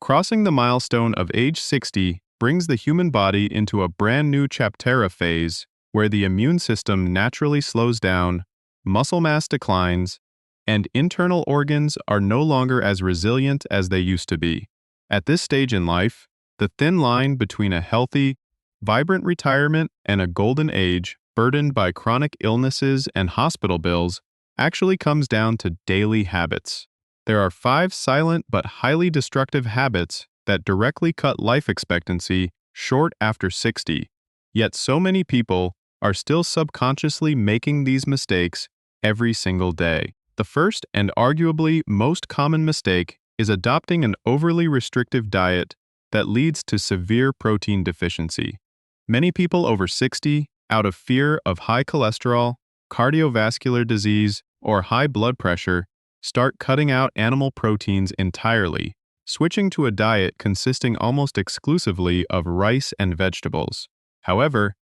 Crossing the milestone of age 60 brings the human body into a brand new chaptera phase where the immune system naturally slows down, muscle mass declines, and internal organs are no longer as resilient as they used to be. At this stage in life, the thin line between a healthy, vibrant retirement and a golden age burdened by chronic illnesses and hospital bills actually comes down to daily habits. There are 5 silent but highly destructive habits that directly cut life expectancy short after 60, yet so many people are still subconsciously making these mistakes every single day. The first and arguably most common mistake is adopting an overly restrictive diet that leads to severe protein deficiency. Many people over 60, out of fear of high cholesterol, cardiovascular disease, or high blood pressure, start cutting out animal proteins entirely, switching to a diet consisting almost exclusively of rice and vegetables. However,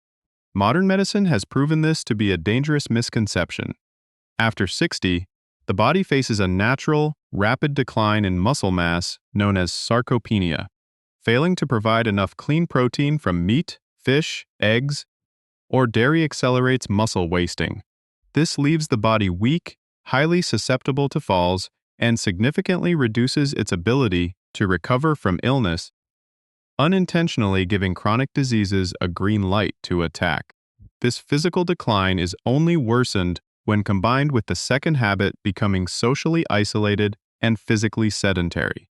modern medicine has proven this to be a dangerous misconception. After 60, the body faces a natural, rapid decline in muscle mass known as sarcopenia. Failing to provide enough clean protein from meat, fish, eggs, or dairy accelerates muscle wasting. This leaves the body weak, highly susceptible to falls, and significantly reduces its ability to recover from illness, unintentionally giving chronic diseases a green light to attack. This physical decline is only worsened when combined with the second habit becoming socially isolated and physically sedentary.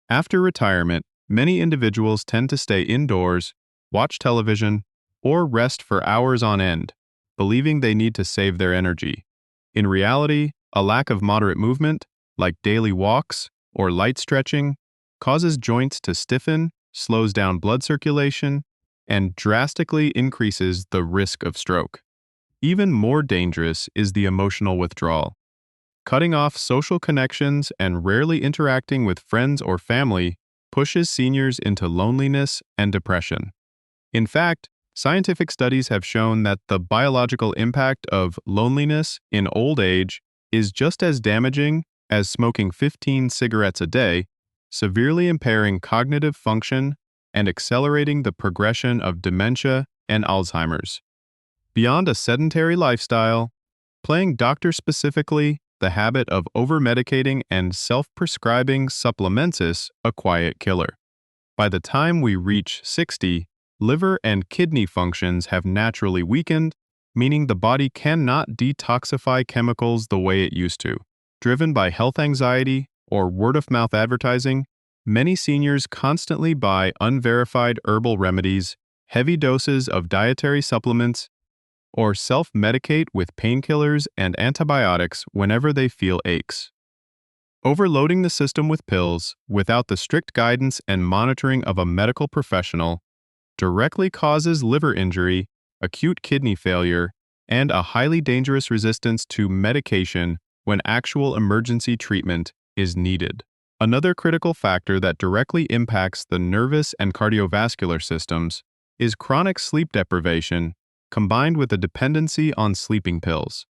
After retirement, many individuals tend to stay indoors, watch television, or rest for hours on end, believing they need to save their energy. In reality, a lack of moderate movement, like daily walks or light stretching, causes joints to stiffen, slows down blood circulation, and drastically increases the risk of stroke. Even more dangerous is the emotional withdrawal. Cutting off social connections and rarely interacting with friends or family pushes seniors into loneliness and depression. In fact, scientific studies have shown that the biological impact of loneliness in old age is just as damaging as smoking 15 cigarettes a day, severely impairing cognitive function and accelerating the progression of dementia and Alzheimer's. Beyond a sedentary lifestyle, playing doctor-specifically the habit of over-medicating and self-prescribing supplements is a quiet killer. By the time we reach 60, liver and kidney functions have naturally weakened, meaning the body cannot detoxify chemicals the way it used to. Driven by health anxiety or word-of-mouth advertising, many seniors constantly buy unverified herbal remedies, heavy doses of dietary supplements, or self-medicate with painkillers and antibiotics whenever they feel aches. Overloading the system with pills without the strict guidance and monitoring of a medical professional directly causes liver injury, acute kidney failure, and a highly dangerous resistance to medication when actual emergency treatment is needed. Another critical factor that directly impacts the nervous and cardiovascular systems is chronic sleep deprivation combined with a dependency on sleeping pills.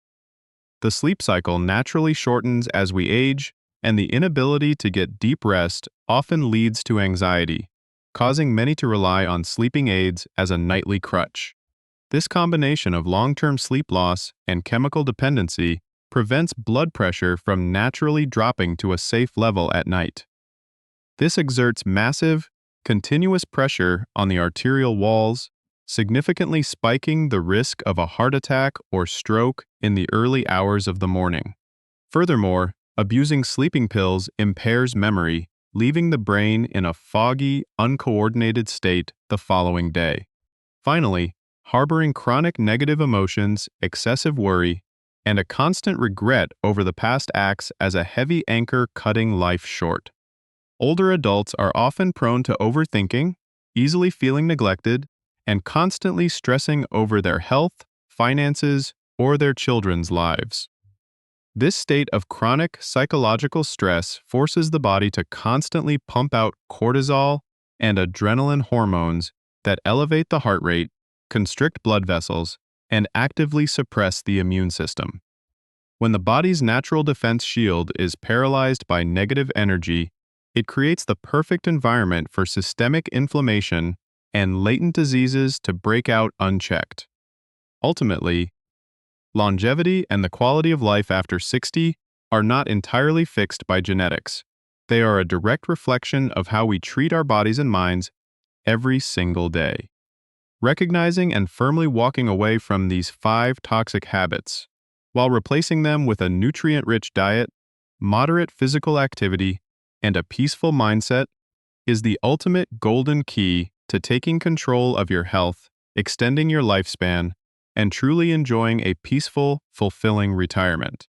The sleep cycle naturally shortens as we age, and the inability to get deep rest often leads to anxiety, causing many to rely on sleeping aids as a nightly crutch. This combination of long-term sleep loss and chemical dependency prevents blood pressure from naturally dropping to a safe level at night. This exerts massive, continuous pressure on the arterial walls, significantly spiking the risk of a heart attack or stroke in the early hours of the morning. Furthermore, abusing sleeping pills impairs memory, leaving the brain in a foggy, uncoordinated state the following day. Finally, harboring chronic negative emotions, excessive worry, and a constant regret over the past acts as a heavy anchor cutting life short. Older adults are often prone to overthinking, easily feeling neglected, and constantly stressing over their health, finances, or their children's lives. This state of chronic psychological stress forces the body to constantly pump out cortisol and adrenaline hormones that elevate the heart rate, constrict blood vessels, and actively suppress the immune system. When the body's natural defense shield is paralyzed by negative energy, It creates the perfect environment for systemic inflammation and latent diseases to break out unchecked. Ultimately, longevity and the quality of life after 60 are not entirely fixed by genetics. They are a direct reflection of how we treat our bodies and minds every single day. Recognizing and firmly walking away from these 5 toxic habits, while replacing them with a nutrient-rich diet, moderate physical activity, and a peaceful mindset, is the ultimate golden key to taking control of your health, extending your lifespan, and truly enjoying a peaceful, fulfilling retirement.